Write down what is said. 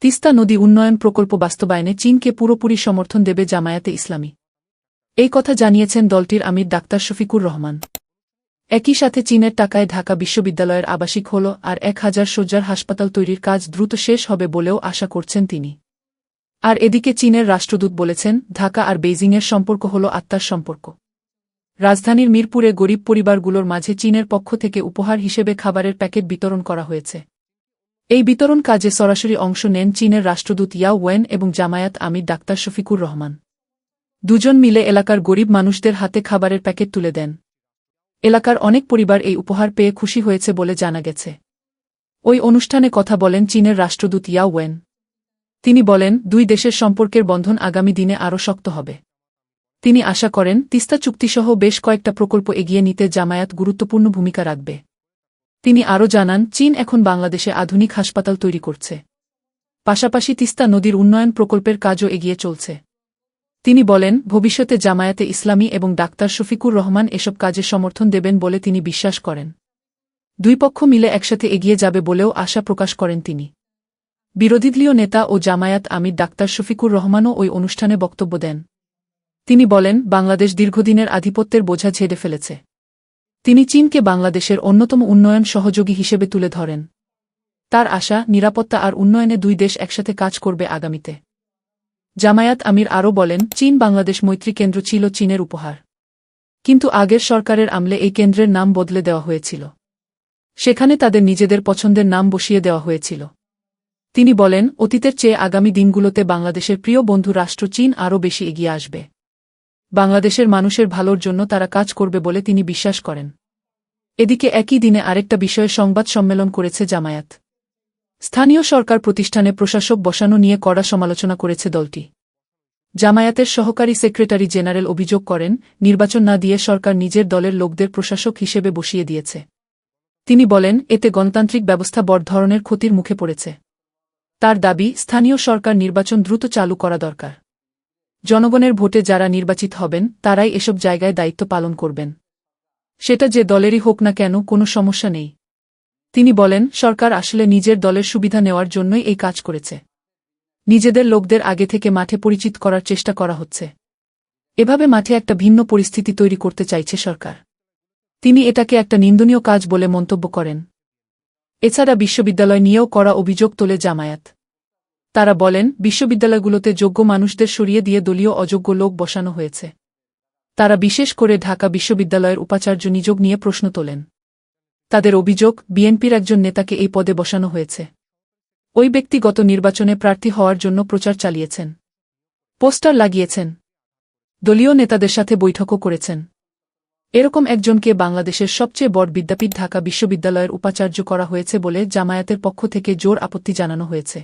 তিস্তা নদী উন্নয়ন প্রকল্প বাস্তবায়নে চীনকে পুরোপুরি সমর্থন দেবে জামায়াতে ইসলামী। এই কথা জানিয়েছেন দলটির আমির ডাক্তার শফিকুর রহমান। একই সাথে চীনের টাকায় ঢাকা বিশ্ববিদ্যালয়ের আবাসিক হল আর 1000 শয্যার হাসপাতাল তৈরির কাজ দ্রুত শেষ হবে বলেও আশা করছেন তিনি। আর এদিকে চীনের রাষ্ট্রদূত বলেছেন, ঢাকা আর বেইজিংয়ের সম্পর্ক হল আত্মার সম্পর্ক। রাজধানীর মিরপুরে গরিব পরিবারগুলোর মাঝে চীনের পক্ষ থেকে উপহার হিসেবে খাবারের প্যাকেট বিতরণ করা হয়েছে। এই বিতরণ কাজে সরাসরি অংশ নেন চীনের রাষ্ট্রদূত ইয়াও ওয়েন এবং জামায়াত আমির ডাক্তার শফিকুর রহমান। দুজন মিলে এলাকার গরিব মানুষদের হাতে খাবারের প্যাকেট তুলে দেন। এলাকার অনেক পরিবার এই উপহার পেয়ে খুশি হয়েছে বলে জানা গেছে। ওই অনুষ্ঠানে কথা বলেন চীনের রাষ্ট্রদূত ইয়াও ওয়েন। তিনি বলেন, দুই দেশের সম্পর্কের বন্ধন আগামী দিনে আরও শক্ত হবে। তিনি আশা করেন, তিস্তা চুক্তিসহ বেশ কয়েকটা প্রকল্প এগিয়ে নিতে জামায়াত গুরুত্বপূর্ণ ভূমিকা রাখবে। তিনি আরও জানান, চীন এখন বাংলাদেশে আধুনিক হাসপাতাল তৈরি করছে। পাশাপাশি তিস্তা নদীর উন্নয়ন প্রকল্পের কাজও এগিয়ে চলছে। তিনি বলেন, ভবিষ্যতে জামায়াতে ইসলামী এবং ডাক্তার শফিকুর রহমান এসব কাজে সমর্থন দেবেন বলে তিনি বিশ্বাস করেন। দুই পক্ষ মিলে একসাথে এগিয়ে যাবে বলেও আশা প্রকাশ করেন তিনি। বিরোধীদলীয় নেতা ও জামায়াত আমির ডাক্তার শফিকুর রহমানও ওই অনুষ্ঠানে বক্তব্য দেন। তিনি বলেন, বাংলাদেশ দীর্ঘদিনের আধিপত্যের বোঝা ঝেড়ে ফেলেছে। তিনি চীনকে বাংলাদেশের অন্যতম উন্নয়ন সহযোগী হিসেবে তুলে ধরেন। তার আশা, নিরাপত্তা আর উন্নয়নে দুই দেশ একসাথে কাজ করবে আগামীতে। জামায়াত আমির আরও বলেন, চীন বাংলাদেশ মৈত্রী কেন্দ্র ছিল চীনের উপহার। কিন্তু আগের সরকারের আমলে এই কেন্দ্রের নাম বদলে দেওয়া হয়েছিল। সেখানে তাদের নিজেদের পছন্দের নাম বসিয়ে দেওয়া হয়েছিল। তিনি বলেন, অতীতের চেয়ে আগামী দিনগুলোতে বাংলাদেশের প্রিয় বন্ধু রাষ্ট্র চীন আরও বেশি এগিয়ে আসবে। বাংলাদেশের মানুষের ভালোর জন্য তারা কাজ করবে বলে তিনি বিশ্বাস করেন। এদিকে একই দিনে আরেকটা বিষয়ে সংবাদ সম্মেলন করেছে জামায়াত। স্থানীয় সরকার প্রতিষ্ঠানে প্রশাসক বসানো নিয়ে কড়া সমালোচনা করেছে দলটি। জামায়াতের সহকারী সেক্রেটারি জেনারেল অভিযোগ করেন, নির্বাচন না দিয়ে সরকার নিজের দলের লোকদের প্রশাসক হিসেবে বসিয়ে দিয়েছে। তিনি বলেন, এতে গণতান্ত্রিক ব্যবস্থা বড় ধরনের ক্ষতির মুখে পড়েছে। তার দাবি, স্থানীয় সরকার নির্বাচন দ্রুত চালু করা দরকার। জনগণের ভোটে যারা নির্বাচিত হবেন তারাই এসব জায়গায় দায়িত্ব পালন করবেন। সেটা যে দলেরই হোক না কেন, কোনো সমস্যা নেই। তিনি বলেন, সরকার আসলে নিজের দলের সুবিধা নেওয়ার জন্যই এই কাজ করেছে। নিজেদের লোকদের আগে থেকে মাঠে পরিচিত করার চেষ্টা করা হচ্ছে। এভাবে মাঠে একটা ভিন্ন পরিস্থিতি তৈরি করতে চাইছে সরকার। তিনি এটাকে একটা নিন্দনীয় কাজ বলে মন্তব্য করেন। এছাড়া বিশ্ববিদ্যালয় নিয়েও কড়া অভিযোগ তোলে জামায়াত। তারা বলেন, বিশ্ববিদ্যালয়গুলোতে যোগ্য মানুষদের সরিয়ে দিয়ে দলীয় অযোগ্য লোক বসানো হয়েছে। তারা বিশেষ করে ঢাকা বিশ্ববিদ্যালয়ের উপাচার্য নিয়োগ নিয়ে প্রশ্ন তোলেন। তাদের অভিযোগ, বিএনপির একজন নেতাকে এই পদে বসানো হয়েছে। ওই ব্যক্তি গত নির্বাচনে প্রার্থী হওয়ার জন্য প্রচার চালিয়েছেন, পোস্টার লাগিয়েছেন, দলীয় নেতাদের সাথে বৈঠকও করেছেন। এরকম একজনকে বাংলাদেশের সবচেয়ে বড় বিদ্যাপীঠ ঢাকা বিশ্ববিদ্যালয়ের উপাচার্য করা হয়েছে বলে জামায়াতের পক্ষ থেকে জোর আপত্তি জানানো হয়েছে।